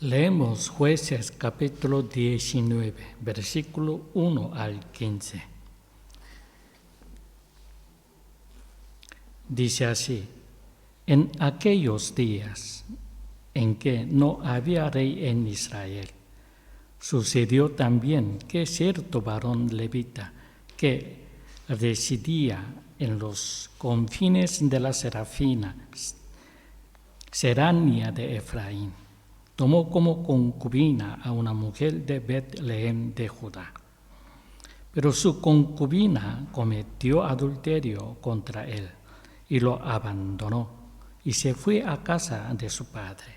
Leemos Jueces capítulo 19, versículo 1 al 15. Dice así: en aquellos días en que no había rey en Israel, sucedió también que cierto varón levita que residía en los confines de la serranía de Efraín, tomó como concubina a una mujer de Betlehem de Judá. Pero su concubina cometió adulterio contra él y lo abandonó y se fue a casa de su padre,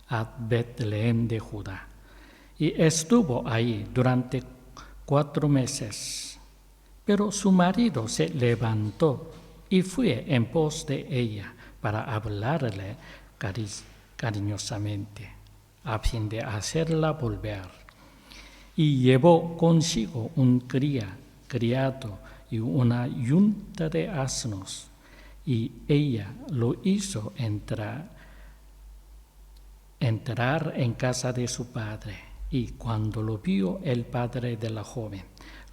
a Betlehem de Judá, y estuvo ahí durante 4 meses. Pero su marido se levantó y fue en pos de ella para hablarle cariñosamente, a fin de hacerla volver. Y llevó consigo un criado y una yunta de asnos, y ella lo hizo entrar en casa de su padre. Y cuando lo vio el padre de la joven,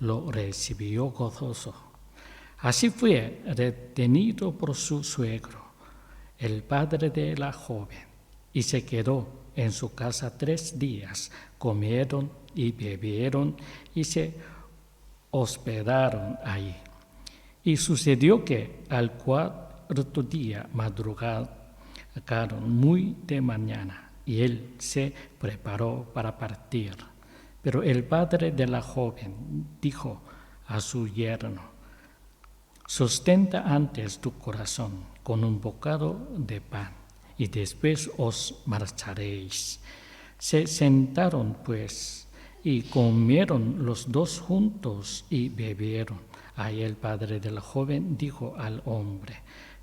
lo recibió gozoso. Así fue retenido por su suegro, el padre de la joven, y se quedó en su casa 3 días. Comieron y bebieron y se hospedaron ahí. Y sucedió que al 4º día madrugaron muy de mañana, y él se preparó para partir. Pero el padre de la joven dijo a su yerno: sostenta antes tu corazón con un bocado de pan, y después os marcharéis. Se sentaron pues y comieron los 2 juntos y bebieron. Ahí el padre de la joven dijo al hombre: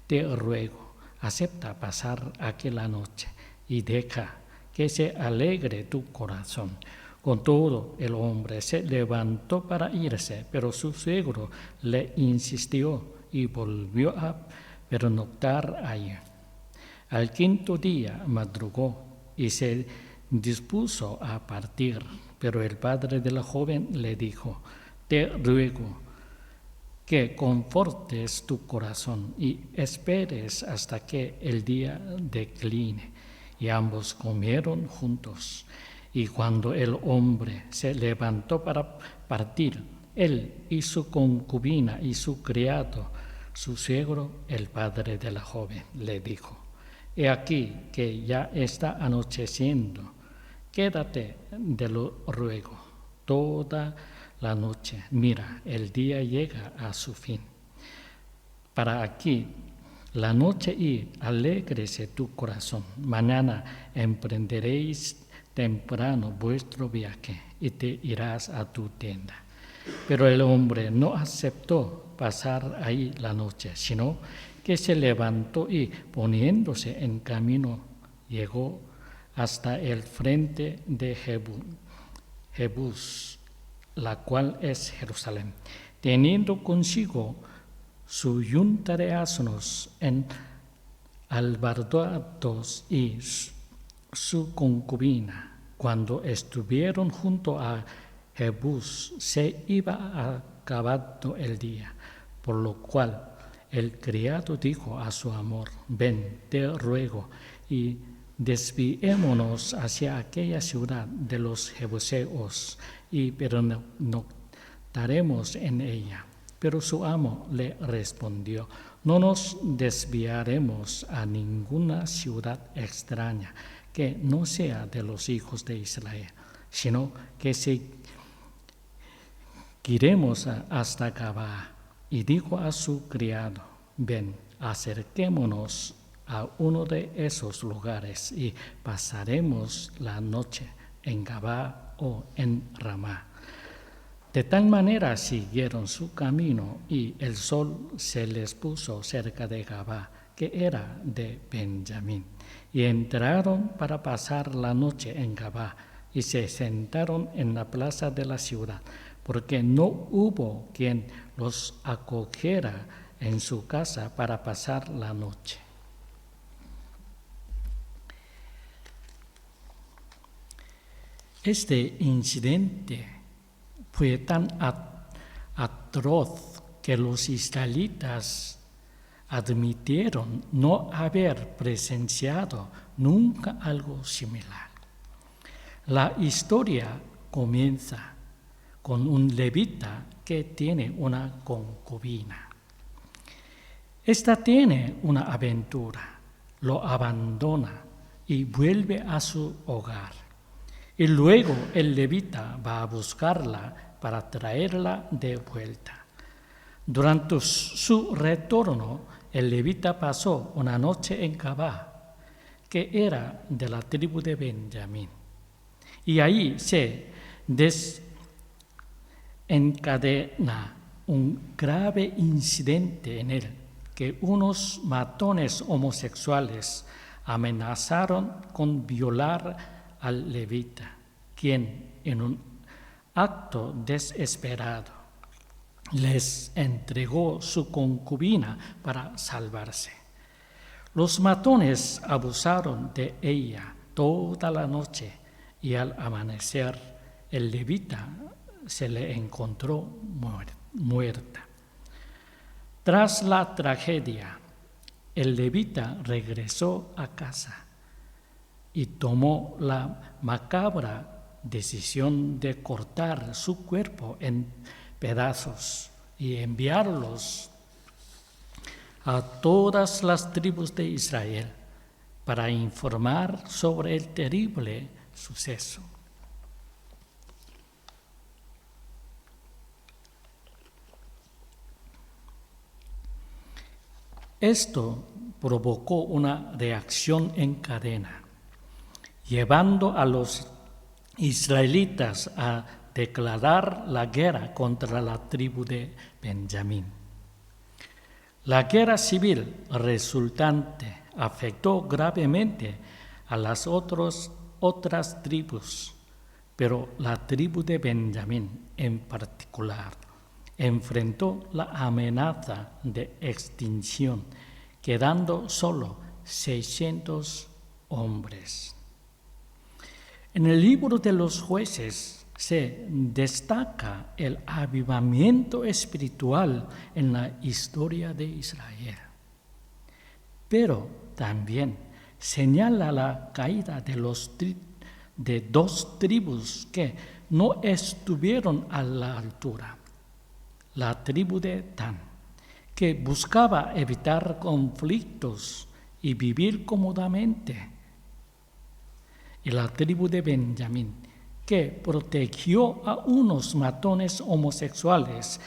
te ruego, acepta pasar aquella noche y deja que se alegre tu corazón. Con todo, el hombre se levantó para irse, pero su suegro le insistió y volvió a pernoctar allí. Al 5º día madrugó y se dispuso a partir, pero el padre de la joven le dijo: te ruego que confortes tu corazón y esperes hasta que el día decline. Y ambos comieron juntos. Y cuando el hombre se levantó para partir, él y su concubina y su criado, su suegro, el padre de la joven, le dijo: he aquí que ya está anocheciendo, quédate, te lo ruego, toda la noche. Mira, el día llega a su fin. Para aquí la noche y alégrese tu corazón. Mañana emprenderéis temprano vuestro viaje y te irás a tu tienda. Pero el hombre no aceptó pasar ahí la noche, sino que se levantó y poniéndose en camino llegó hasta el frente de Jebús, la cual es Jerusalén, teniendo consigo su yunta de asnos enalbardados y su concubina. Cuando estuvieron junto a Jebús, se iba acabando el día, por lo cual el criado dijo a su amor: ven, te ruego, y desviémonos hacia aquella ciudad de los jebuseos, y pernoctaremos en ella. Pero su amo le respondió: no nos desviaremos a ninguna ciudad extraña que no sea de los hijos de Israel, sino que seguiremos hasta Gabá. Y dijo a su criado: ven, acerquémonos a uno de esos lugares y pasaremos la noche en Gabá o en Ramá. De tal manera siguieron su camino, y el sol se les puso cerca de Gabá, que era de Benjamín. Y entraron para pasar la noche en Gabá, y se sentaron en la plaza de la ciudad, porque no hubo quien los acogiera en su casa para pasar la noche. Este incidente fue tan atroz que los israelitas admitieron no haber presenciado nunca algo similar. La historia comienza con un levita que tiene una concubina. Esta tiene una aventura, lo abandona y vuelve a su hogar. Y luego el levita va a buscarla para traerla de vuelta. Durante su retorno, el levita pasó una noche en Gabá, que era de la tribu de Benjamín. Y ahí se desencadena un grave incidente en él, que unos matones homosexuales amenazaron con violar al levita, quien en un acto desesperado les entregó su concubina para salvarse. Los matones abusaron de ella toda la noche y al amanecer el levita se le encontró muerta. Tras la tragedia, el levita regresó a casa y tomó la macabra decisión de cortar su cuerpo en pedazos y enviarlos a todas las tribus de Israel para informar sobre el terrible suceso. Esto provocó una reacción en cadena, llevando a los israelitas a declarar la guerra contra la tribu de Benjamín. La guerra civil resultante afectó gravemente a las otras tribus, pero la tribu de Benjamín en particular enfrentó la amenaza de extinción, quedando solo 600 hombres. En el libro de los Jueces se destaca el avivamiento espiritual en la historia de Israel, pero también señala la caída de dos tribus que no estuvieron a la altura. La tribu de Dan, que buscaba evitar conflictos y vivir cómodamente, y la tribu de Benjamín, que protegió a unos matones homosexuales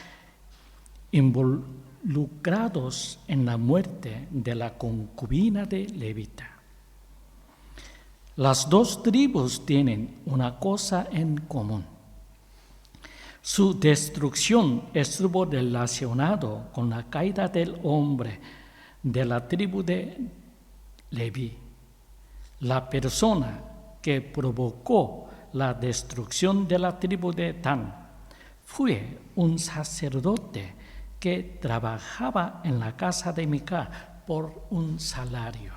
involucrados en la muerte de la concubina de Levita. Las dos tribus tienen una cosa en común. Su destrucción estuvo relacionada con la caída del hombre de la tribu de Leví. La persona que provocó la destrucción de la tribu de Dan fue un sacerdote que trabajaba en la casa de Mica por un salario.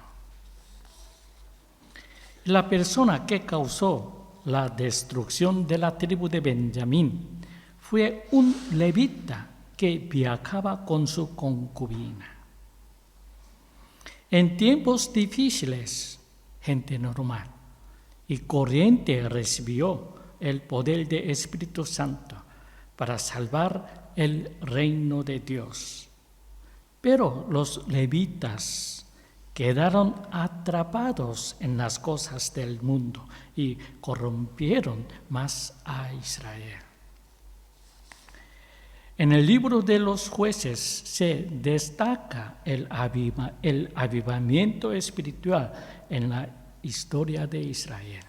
La persona que causó la destrucción de la tribu de Benjamín fue un levita que viajaba con su concubina. En tiempos difíciles, gente normal y corriente recibió el poder del Espíritu Santo para salvar el reino de Dios. Pero los levitas quedaron atrapados en las cosas del mundo y corrompieron más a Israel. En el libro de los Jueces se destaca el avivamiento espiritual en la historia de Israel.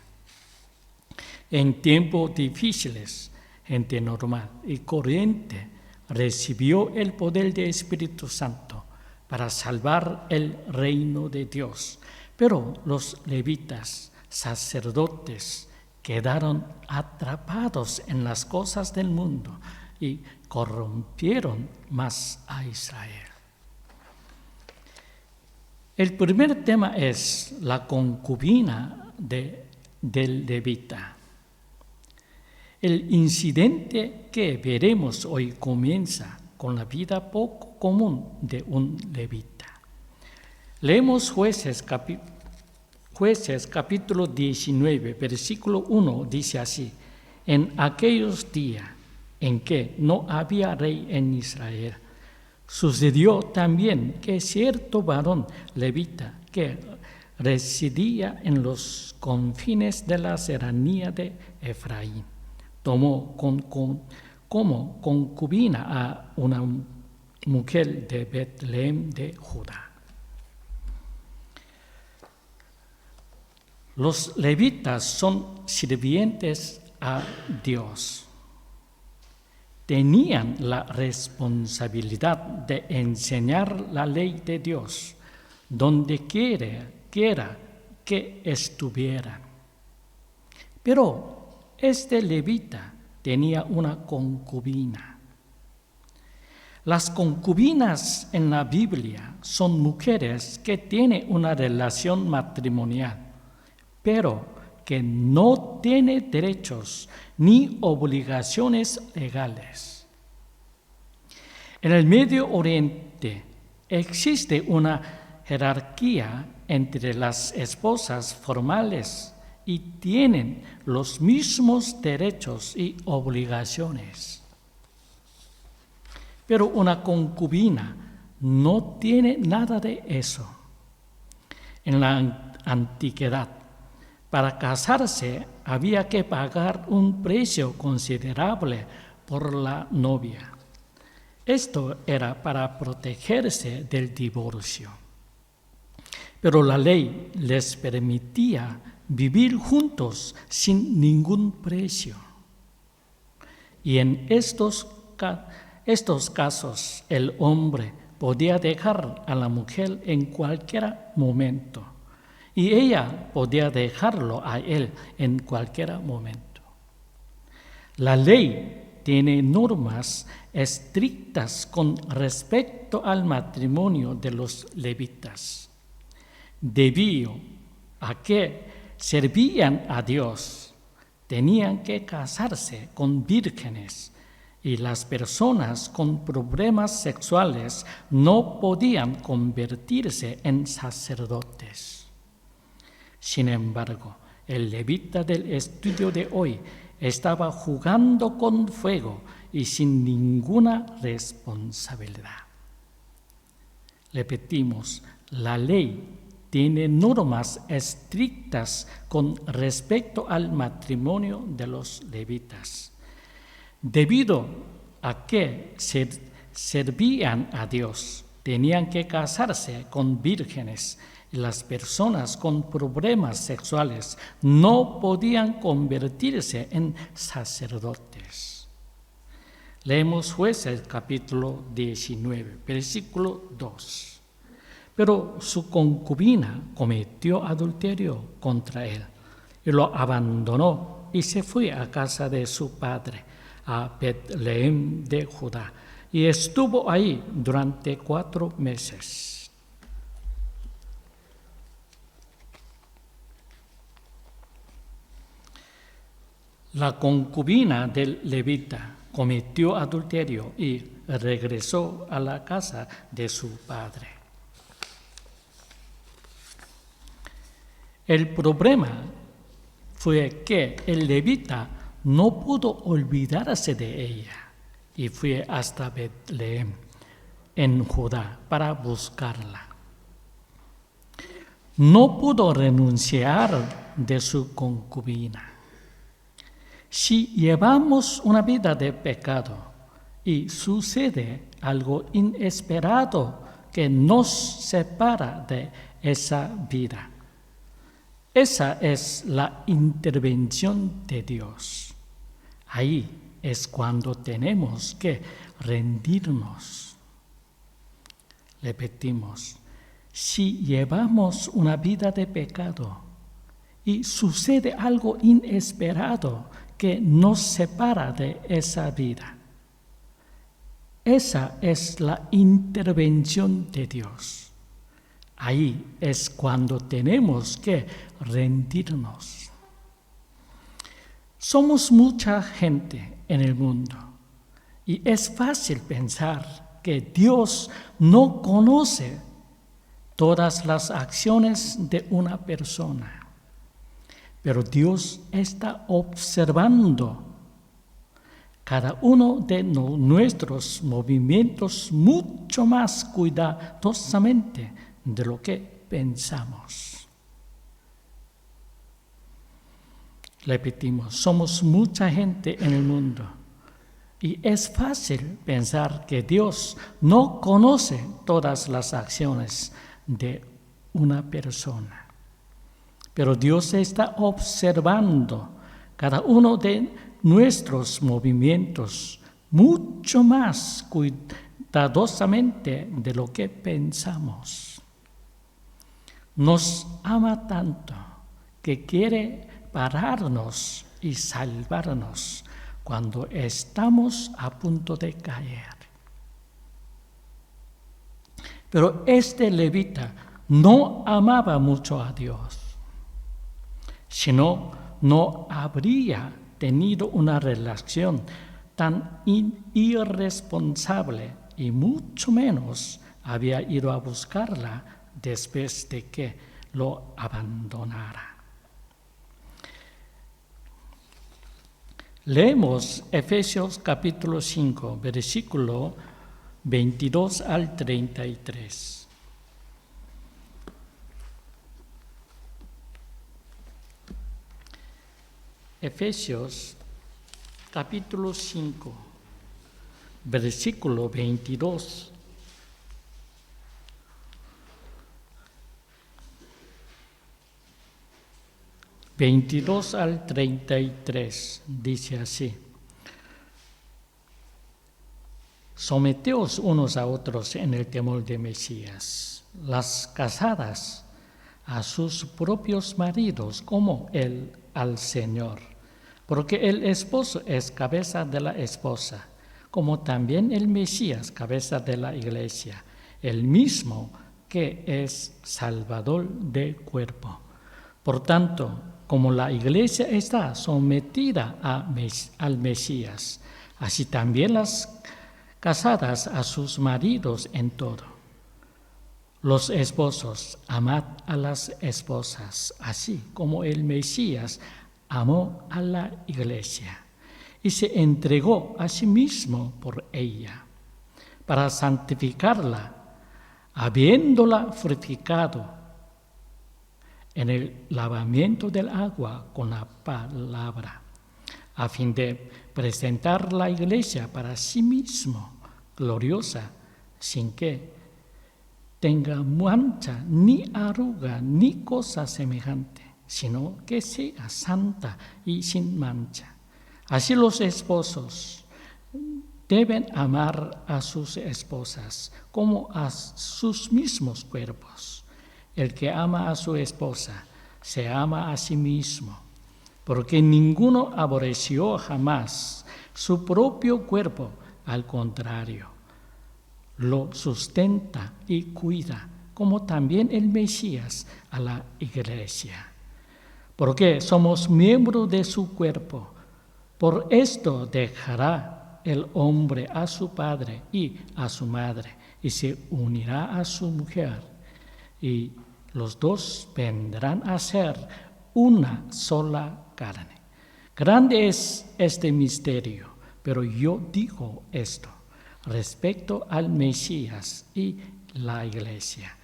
En tiempos difíciles, gente normal y corriente recibió el poder del Espíritu Santo para salvar el reino de Dios. Pero los levitas, sacerdotes, quedaron atrapados en las cosas del mundo y corrompieron más a Israel. El primer tema es la concubina del levita. El incidente que veremos hoy comienza con la vida poco común de un levita. Leemos Jueces capítulo 19, versículo 1, dice así: en aquellos días en que no había rey en Israel, sucedió también que cierto varón levita que residía en los confines de la serranía de Efraín tomó como concubina a una mujer de Betlehem de Judá. Los levitas son sirvientes a Dios. Tenían la responsabilidad de enseñar la ley de Dios donde quiera que estuvieran. Pero este levita tenía una concubina. Las concubinas en la Biblia son mujeres que tienen una relación matrimonial, pero que no tienen derechos ni obligaciones legales. En el Medio Oriente existe una jerarquía entre las esposas formales y tienen los mismos derechos y obligaciones. Pero una concubina no tiene nada de eso. En la antigüedad, para casarse había que pagar un precio considerable por la novia. Esto era para protegerse del divorcio. Pero la ley les permitía vivir juntos sin ningún precio. Y en estos casos el hombre podía dejar a la mujer en cualquier momento y ella podía dejarlo a él en cualquier momento. La ley tiene normas estrictas con respecto al matrimonio de los levitas. Debido a que servían a Dios, tenían que casarse con vírgenes y las personas con problemas sexuales no podían convertirse en sacerdotes. Sin embargo, el levita del estudio de hoy estaba jugando con fuego y sin ninguna responsabilidad. Repetimos, la ley tiene normas estrictas con respecto al matrimonio de los levitas. Debido a que servían a Dios, tenían que casarse con vírgenes y las personas con problemas sexuales no podían convertirse en sacerdotes. Leemos Jueces capítulo 19, versículo 2. Pero su concubina cometió adulterio contra él y lo abandonó y se fue a casa de su padre, a Betlehem de Judá, y estuvo ahí durante 4 meses. La concubina del levita cometió adulterio y regresó a la casa de su padre. El problema fue que el levita no pudo olvidarse de ella y fue hasta Betlehem, en Judá, para buscarla. No pudo renunciar de su concubina. Si llevamos una vida de pecado y sucede algo inesperado que nos separa de esa vida, esa es la intervención de Dios. Ahí es cuando tenemos que rendirnos. Repetimos, si llevamos una vida de pecado y sucede algo inesperado que nos separa de esa vida, esa es la intervención de Dios. Ahí es cuando tenemos que rendirnos. Somos mucha gente en el mundo y es fácil pensar que Dios no conoce todas las acciones de una persona, pero Dios está observando cada uno de nuestros movimientos mucho más cuidadosamente de lo que pensamos. Repetimos, somos mucha gente en el mundo y es fácil pensar que Dios no conoce todas las acciones de una persona. Pero Dios está observando cada uno de nuestros movimientos mucho más cuidadosamente de lo que pensamos. Nos ama tanto que quiere pararnos y salvarnos cuando estamos a punto de caer. Pero este levita no amaba mucho a Dios, sino no habría tenido una relación tan irresponsable y mucho menos había ido a buscarla después de que lo abandonara. Leemos Efesios capítulo 5, versículo 22 al 33. Efesios capítulo 5, versículo 22. Al 33 dice así: Someteos unos a otros en el temor de Mesías, las casadas a sus propios maridos como él al Señor, porque el esposo es cabeza de la esposa, como también el Mesías cabeza de la iglesia, el mismo que es Salvador del cuerpo. Por tanto, como la iglesia está sometida al Mesías, así también las casadas a sus maridos en todo. Los esposos, amad a las esposas, así como el Mesías amó a la iglesia y se entregó a sí mismo por ella, para santificarla, habiéndola purificado en el lavamiento del agua con la palabra, a fin de presentar la iglesia para sí mismo, gloriosa, sin que tenga mancha, ni arruga, ni cosa semejante, sino que sea santa y sin mancha. Así los esposos deben amar a sus esposas como a sus mismos cuerpos. El que ama a su esposa se ama a sí mismo, porque ninguno aborreció jamás su propio cuerpo, al contrario, lo sustenta y cuida, como también el Mesías a la iglesia. Porque somos miembros de su cuerpo. Por esto dejará el hombre a su padre y a su madre, y se unirá a su mujer, y los dos vendrán a ser una sola carne. Grande es este misterio, pero yo digo esto respecto al Mesías y la iglesia.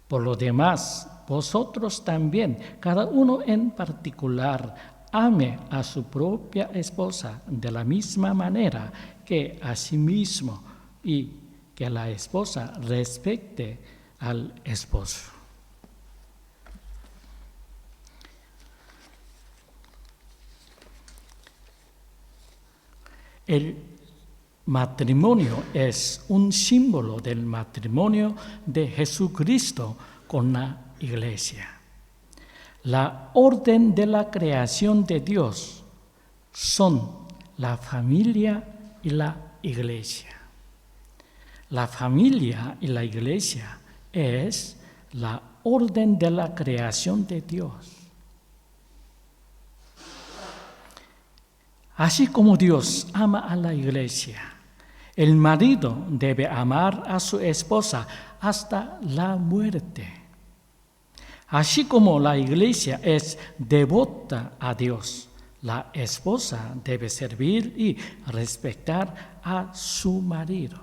Por lo demás, vosotros también, cada uno en particular, ame a su propia esposa de la misma manera que a sí mismo, y que la esposa respete al esposo. El matrimonio es un símbolo del matrimonio de Jesucristo con la iglesia. La orden de la creación de Dios son la familia y la iglesia. La familia y la iglesia es la orden de la creación de Dios. Así como Dios ama a la iglesia, el marido debe amar a su esposa hasta la muerte. Así como la iglesia es devota a Dios, la esposa debe servir y respetar a su marido.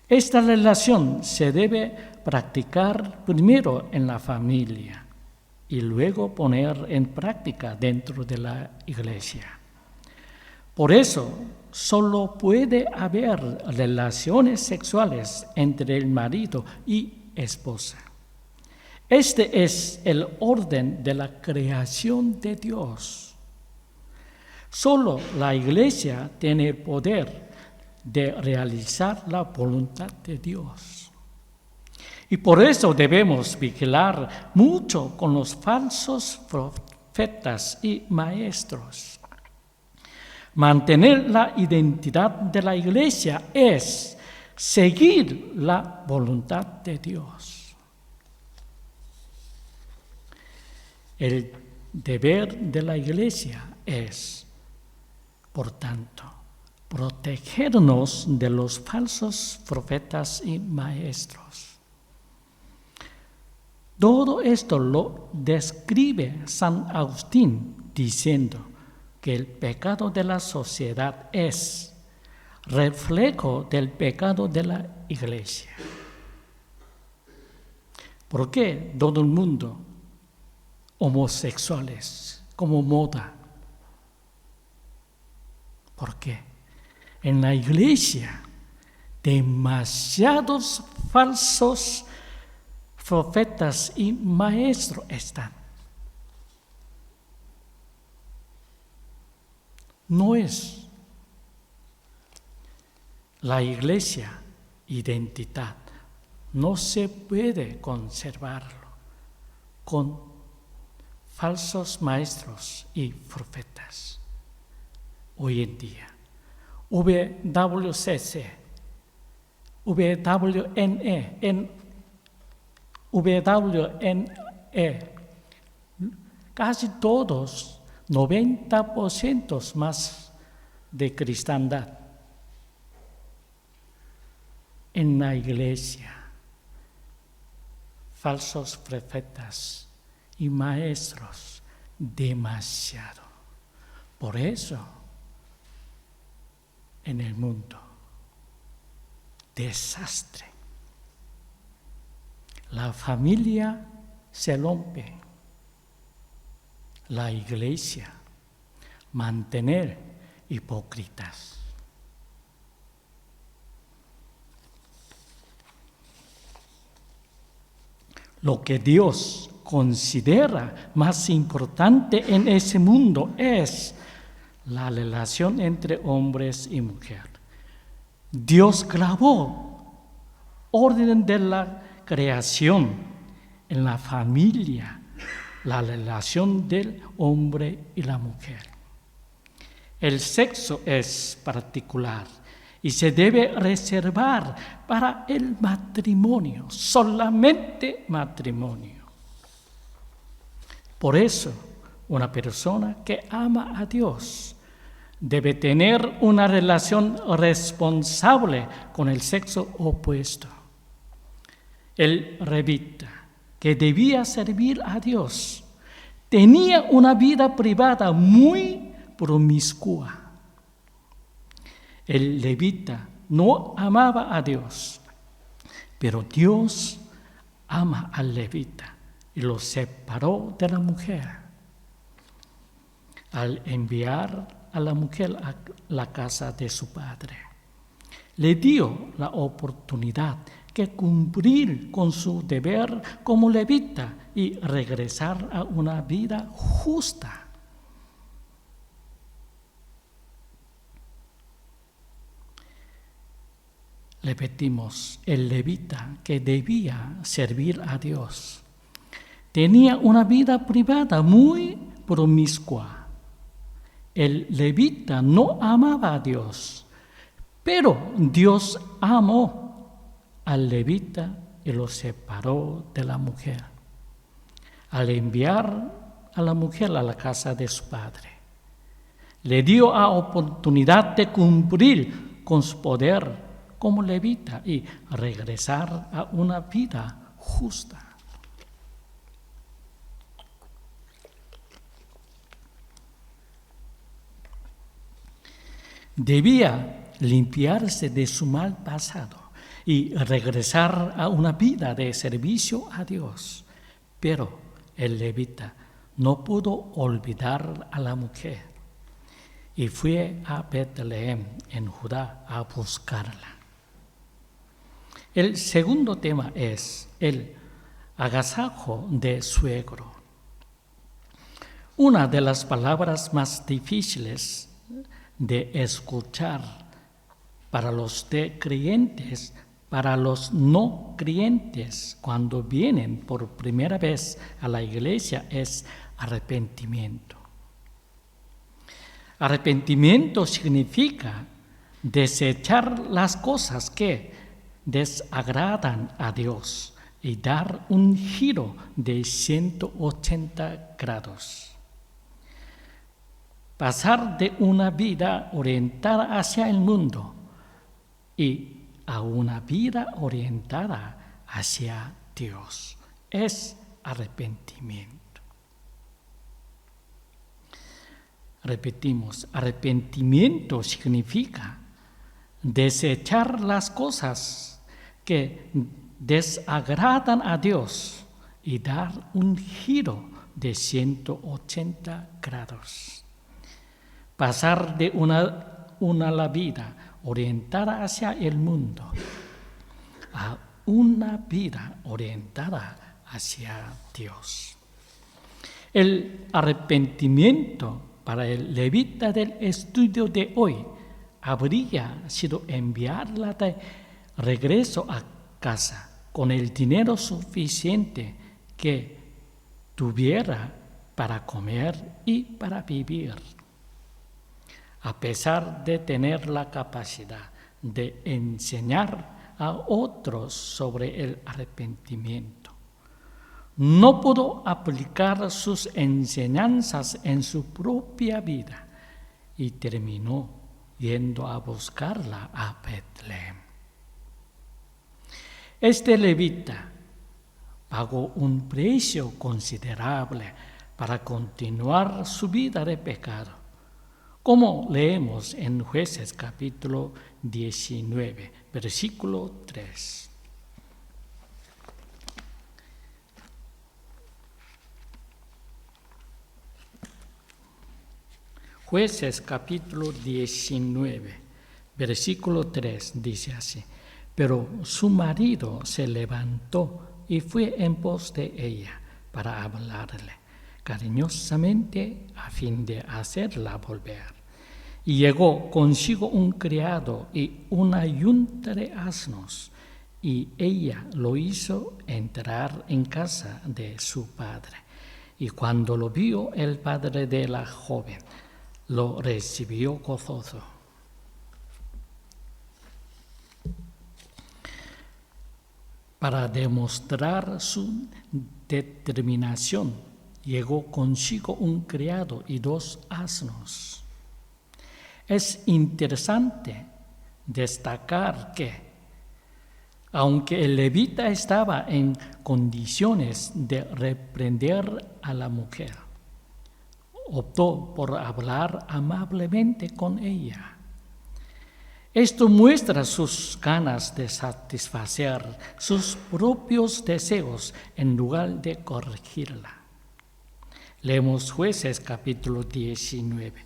Esta relación se debe practicar primero en la familia y luego poner en práctica dentro de la iglesia. Por eso, solo puede haber relaciones sexuales entre el marido y esposa. Este es el orden de la creación de Dios. Solo la iglesia tiene el poder de realizar la voluntad de Dios. Y por eso debemos vigilar mucho con los falsos profetas y maestros. Mantener la identidad de la iglesia es seguir la voluntad de Dios. El deber de la iglesia es, por tanto, protegernos de los falsos profetas y maestros. Todo esto lo describe San Agustín diciendo que el pecado de la sociedad es reflejo del pecado de la iglesia. ¿Por qué todo el mundo homosexuales como moda? ¿Por qué? En la iglesia demasiados falsos profetas y maestros están. No es la iglesia identidad. No se puede conservarlo con falsos maestros y profetas. Hoy en día, WCC, WNE, casi todos, 90% más de cristiandad. En la iglesia, falsos profetas y maestros, demasiado. Por eso, en el mundo, desastre. La familia se rompe. La iglesia mantener hipócritas. Lo que Dios considera más importante en ese mundo es la relación entre hombres y mujeres. Dios grabó orden de la creación en la familia, la relación del hombre y la mujer. El sexo es particular y se debe reservar para el matrimonio, solamente matrimonio. Por eso, una persona que ama a Dios debe tener una relación responsable con el sexo opuesto. El levita, que debía servir a Dios, tenía una vida privada muy promiscua. El levita no amaba a Dios, pero Dios ama al levita y lo separó de la mujer. Al enviar a la mujer a la casa de su padre, le dio la oportunidad de cumplir con su deber como levita y regresar a una vida justa. Repetimos, el levita que debía servir a Dios tenía una vida privada muy promiscua. El levita no amaba a Dios, pero Dios amó al levita y lo separó de la mujer, al enviar a la mujer a la casa de su padre. le dio la oportunidad de cumplir con su poder como levita y regresar a una vida justa. Debía limpiarse de su mal pasado y regresar a una vida de servicio a Dios. Pero el levita no pudo olvidar a la mujer y fue a Betlehem, en Judá, a buscarla. El segundo tema es el agasajo de suegro. Una de las palabras más difíciles de escuchar para los creyentes, para los no creyentes cuando vienen por primera vez a la iglesia es arrepentimiento. Arrepentimiento significa desechar las cosas que desagradan a Dios y dar un giro de 180 grados. Pasar de una vida orientada hacia el mundo y a una vida orientada hacia Dios es arrepentimiento. Repetimos, arrepentimiento significa desechar las cosas que desagradan a Dios y dar un giro de 180 grados. Pasar de una vida orientada hacia el mundo a una vida orientada hacia Dios. El arrepentimiento para el levita del estudio de hoy habría sido enviarla de regreso a casa con el dinero suficiente que tuviera para comer y para vivir. A pesar de tener la capacidad de enseñar a otros sobre el arrepentimiento, no pudo aplicar sus enseñanzas en su propia vida y terminó yendo a buscarla a Betlehem. Este levita pagó un precio considerable para continuar su vida de pecado, como leemos en Jueces capítulo 19, versículo 3. Jueces capítulo 19, versículo 3 dice así: pero su marido se levantó y fue en pos de ella para hablarle cariñosamente a fin de hacerla volver. Y llegó consigo un criado y una yunta de asnos, y ella lo hizo entrar en casa de su padre. Y cuando lo vio el padre de la joven, lo recibió gozoso. Para demostrar su determinación, llegó consigo un criado y 2 asnos. Es interesante destacar que, aunque el levita estaba en condiciones de reprender a la mujer, optó por hablar amablemente con ella. Esto muestra sus ganas de satisfacer sus propios deseos en lugar de corregirla. Leemos Jueces capítulo 19,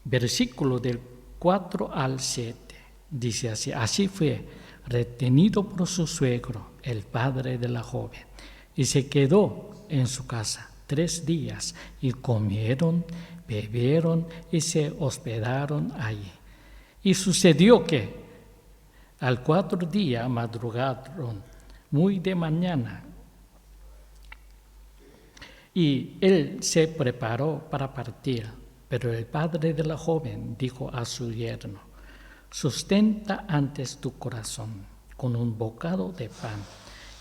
versículo del 4 al 7. Dice así: así fue retenido por su suegro, el padre de la joven, y se quedó en su casa 3 días, y comieron, bebieron y se hospedaron allí. Y sucedió que al 4 día madrugaron muy de mañana, y él se preparó para partir. Pero el padre de la joven dijo a su yerno: sustenta antes tu corazón con un bocado de pan,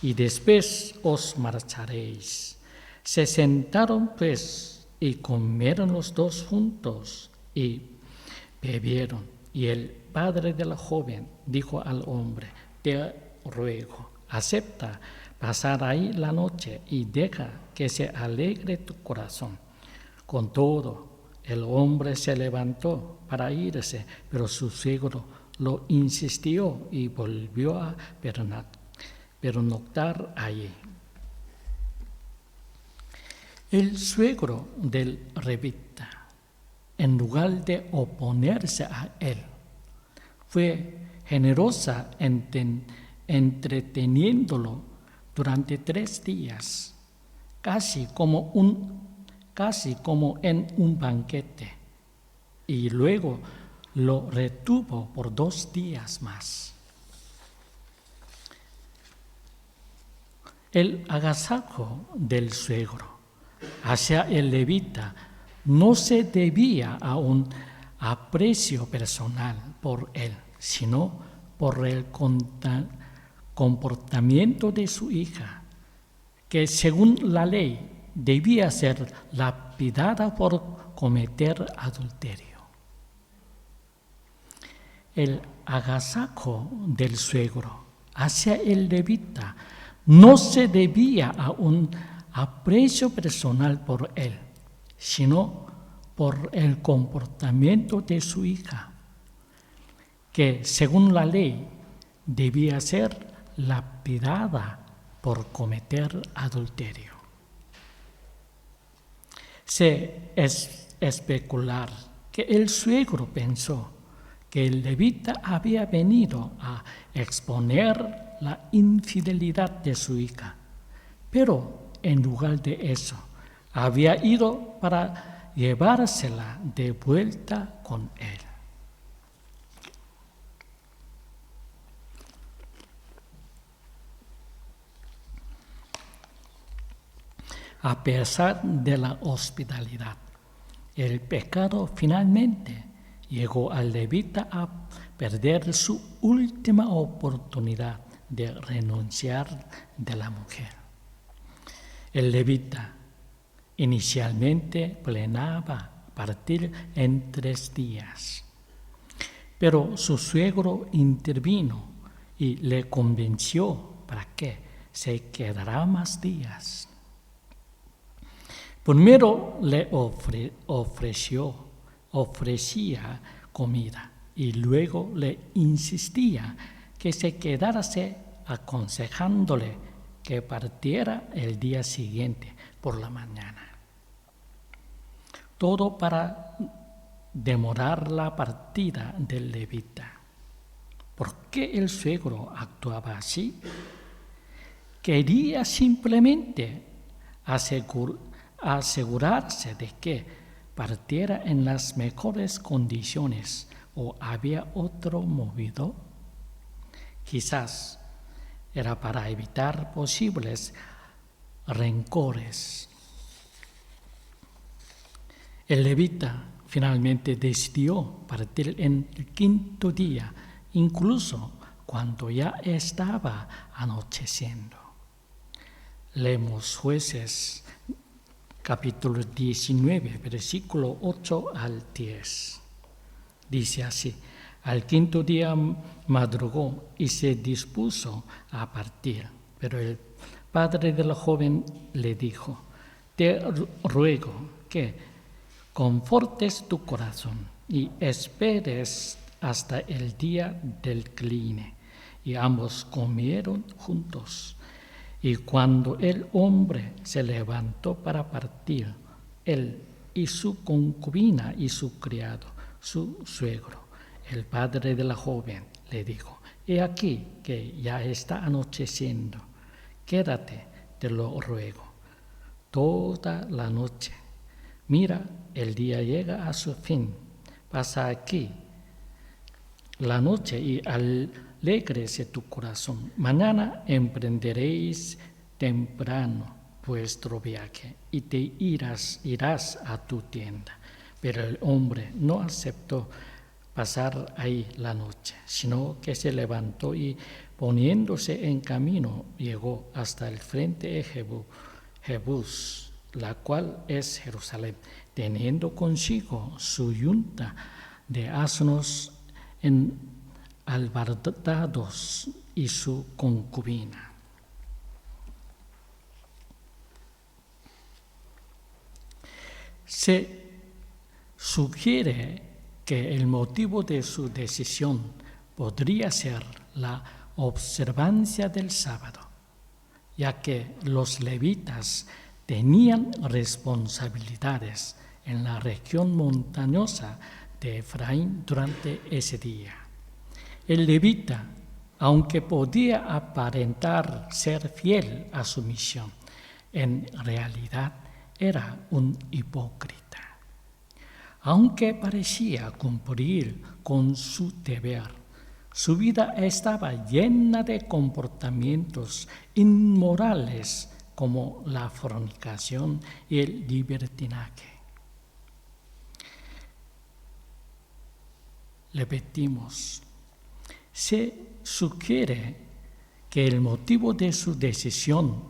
y después os marcharéis. Se sentaron pues Y comieron los dos juntos y bebieron. Y el padre de la joven dijo al hombre: te ruego, acepta pasar ahí la noche y deja que se alegre tu corazón. Con todo, el hombre se levantó para irse, pero su suegro lo insistió y volvió a pernoctar allí. El suegro del levita, en lugar de oponerse a él, fue generosa entreteniéndolo durante 3 días, casi como en un banquete, y luego lo retuvo por 2 días más. El agasajo del suegro hacia el levita no se debía a un aprecio personal por él, sino por el comportamiento de su hija, que según la ley debía ser lapidada por cometer adulterio. El agasajo del suegro hacia el levita no se debía a un aprecio personal por él, sino por el comportamiento de su hija, que según la ley debía ser lapidada por cometer adulterio. Se especular que el suegro pensó que el levita había venido a exponer la infidelidad de su hija, pero en lugar de eso, había ido para llevársela de vuelta con él. A pesar de la hospitalidad, el pecado finalmente llegó al levita a perder su última oportunidad de renunciar de la mujer. El levita inicialmente planeaba partir en 3 días, pero su suegro intervino y le convenció para que se quedara más días. Primero le ofrecía comida y luego le insistía que se quedase, aconsejándole que partiera el día siguiente por la mañana. Todo para demorar la partida del levita. ¿Por qué el suegro actuaba así? Quería simplemente asegurarse de que partiera en las mejores condiciones, ¿o había otro motivo? Quizás era para evitar posibles rencores. El levita finalmente decidió partir en el 5.º día, incluso cuando ya estaba anocheciendo. Leemos Jueces capítulo 19, versículo 8 al 10. Dice así: al 5.º día madrugó y se dispuso a partir, pero el padre de la joven le dijo: te ruego que confortes tu corazón y esperes hasta el día del cline. Y ambos comieron juntos. Y cuando el hombre se levantó para partir, él y su concubina y su criado, su suegro, el padre de la joven, le dijo: he aquí que ya está anocheciendo, quédate, te lo ruego, toda la noche. Mira, el día llega a su fin, pasa aquí la noche y alégrese tu corazón. Mañana emprenderéis temprano vuestro viaje y te irás a tu tienda. Pero el hombre no aceptó pasar ahí la noche, sino que se levantó y poniéndose en camino llegó hasta el frente de Jebús, la cual es Jerusalén, teniendo consigo su yunta de asnos albardados y su concubina. Se sugiere que el motivo de su decisión podría ser la observancia del sábado, ya que los levitas tenían responsabilidades en la región montañosa de Efraín durante ese día. El levita, aunque podía aparentar ser fiel a su misión, en realidad era un hipócrita. Aunque parecía cumplir con su deber, su vida estaba llena de comportamientos inmorales como la fornicación y el libertinaje. Repetimos, se sugiere que el motivo de su decisión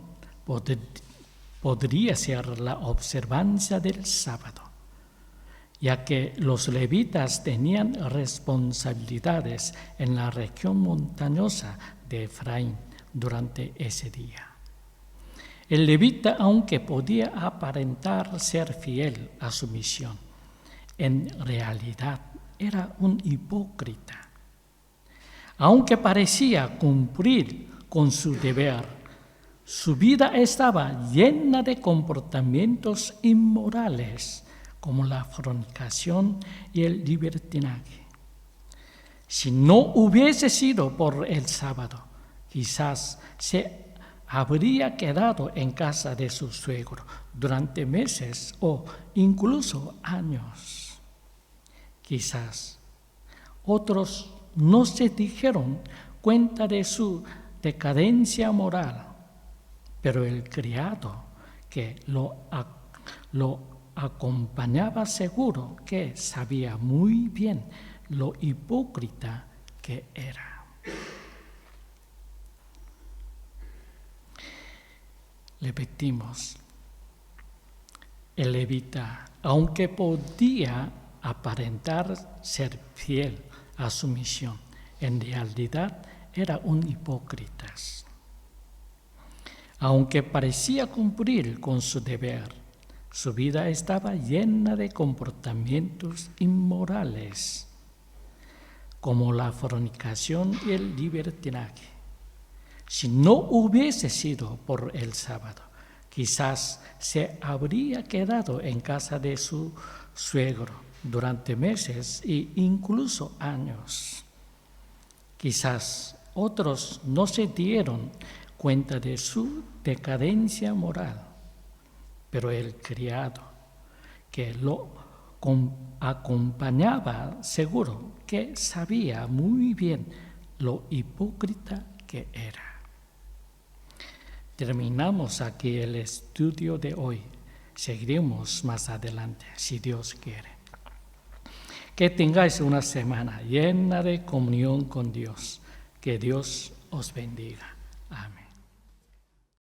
podría ser la observancia del sábado, ya que los levitas tenían responsabilidades en la región montañosa de Efraín durante ese día. El levita, aunque podía aparentar ser fiel a su misión, en realidad era un hipócrita. Aunque parecía cumplir con su deber, su vida estaba llena de comportamientos inmorales, como la fornicación y el libertinaje. Si no hubiese sido por el sábado, quizás se habría quedado en casa de su suegro durante meses o incluso años. Quizás otros no se dieron cuenta de su decadencia moral, pero el criado que lo acompañaba seguro que sabía muy bien lo hipócrita que era. Repetimos, el levita, aunque podía aparentar ser fiel a su misión, en realidad era un hipócrita. Aunque parecía cumplir con su deber, su vida estaba llena de comportamientos inmorales, como la fornicación y el libertinaje. Si no hubiese sido por el sábado, quizás se habría quedado en casa de su suegro durante meses e incluso años. Quizás otros no se dieron cuenta de su decadencia moral, pero el criado que lo acompañaba seguro que sabía muy bien lo hipócrita que era. Terminamos aquí el estudio de hoy. Seguiremos más adelante, si Dios quiere. Que tengáis una semana llena de comunión con Dios. Que Dios os bendiga. Amén.